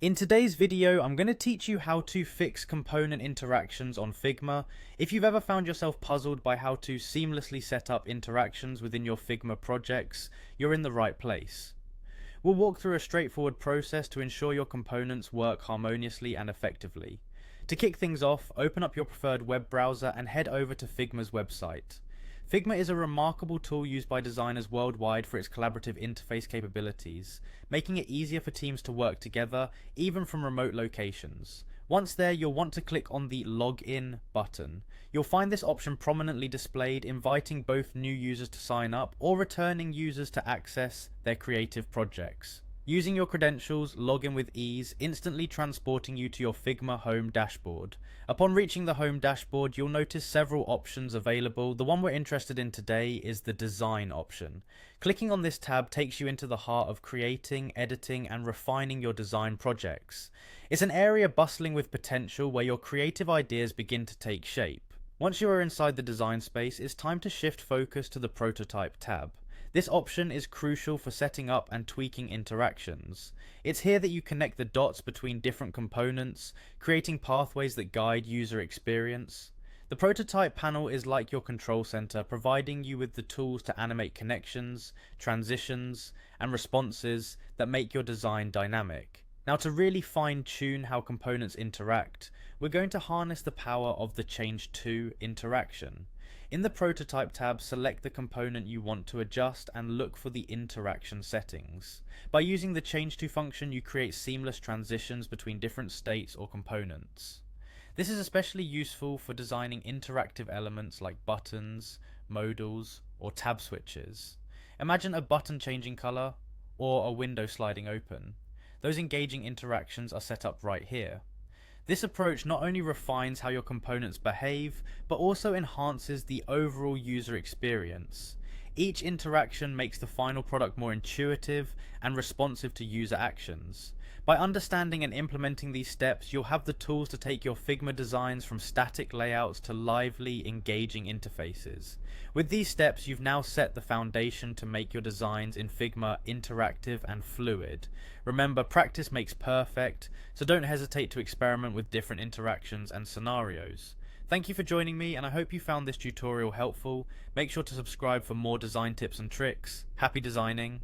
In today's video, I'm going to teach you how to fix component interactions on Figma. If you've ever found yourself puzzled by how to seamlessly set up interactions within your Figma projects, you're in the right place. We'll walk through a straightforward process to ensure your components work harmoniously and effectively. To kick things off, open up your preferred web browser and head over to Figma's website. Figma is a remarkable tool used by designers worldwide for its collaborative interface capabilities, making it easier for teams to work together, even from remote locations. Once there, you'll want to click on the Login button. You'll find this option prominently displayed, inviting both new users to sign up or returning users to access their creative projects. Using your credentials, log in with ease, instantly transporting you to your Figma home dashboard. Upon reaching the home dashboard, you'll notice several options available. The one we're interested in today is the design option. Clicking on this tab takes you into the heart of creating, editing, and refining your design projects. It's an area bustling with potential where your creative ideas begin to take shape. Once you are inside the design space, it's time to shift focus to the prototype tab. This option is crucial for setting up and tweaking interactions. It's here that you connect the dots between different components, creating pathways that guide user experience. The prototype panel is like your control center, providing you with the tools to animate connections, transitions, and responses that make your design dynamic. Now, to really fine-tune how components interact, we're going to harness the power of the Change To interaction. In the Prototype tab, select the component you want to adjust and look for the interaction settings. By using the Change To function, you create seamless transitions between different states or components. This is especially useful for designing interactive elements like buttons, modals, or tab switches. Imagine a button changing color or a window sliding open. Those engaging interactions are set up right here. This approach not only refines how your components behave, but also enhances the overall user experience. Each interaction makes the final product more intuitive and responsive to user actions. By understanding and implementing these steps, you'll have the tools to take your Figma designs from static layouts to lively, engaging interfaces. With these steps, you've now set the foundation to make your designs in Figma interactive and fluid. Remember, practice makes perfect, so don't hesitate to experiment with different interactions and scenarios. Thank you for joining me, and I hope you found this tutorial helpful. Make sure to subscribe for more design tips and tricks. Happy designing!